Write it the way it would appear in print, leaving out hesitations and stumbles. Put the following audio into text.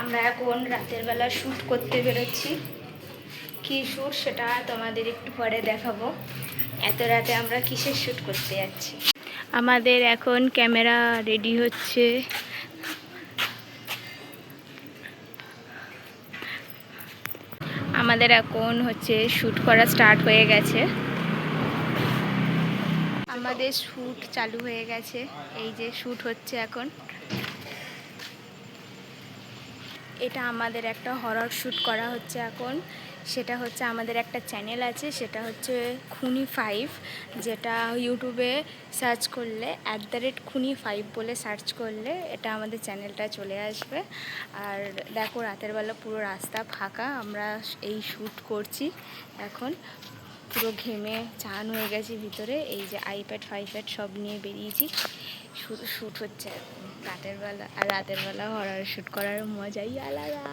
আমরা এখন রাতের বেলা শ্যুট করতে বেরোচ্ছি। কী শ্যুট সেটা তোমাদের একটু পরে দেখাবো। এত রাতে আমরা কিসের শ্যুট করতে যাচ্ছি। আমাদের এখন ক্যামেরা রেডি হচ্ছে। আমাদের এখন হচ্ছে শ্যুট করা স্টার্ট হয়ে গেছে। আমাদের শ্যুট চালু হয়ে গেছে। এই যে শ্যুট হচ্ছে এখন। এটা আমাদের একটা হরর শ্যুট করা হচ্ছে এখন। সেটা হচ্ছে আমাদের একটা চ্যানেল আছে, সেটা হচ্ছে খুনি5, যেটা ইউটিউবে সার্চ করলে @খুনি5 বলে সার্চ করলে এটা আমাদের চ্যানেলটা চলে আসবে। আর দেখো রাতের বেলা পুরো রাস্তা ফাঁকা, আমরা এই শ্যুট করছি এখন। পুরো ঘেমে চান হয়ে গেছি ভিতরে। এই যে আইপ্যাড সব নিয়ে বেরিয়েছি, শুধু শ্যুট হচ্ছে রাতের বেলা। আর রাতের বেলা হরর শ্যুট করার মজাই আলাদা।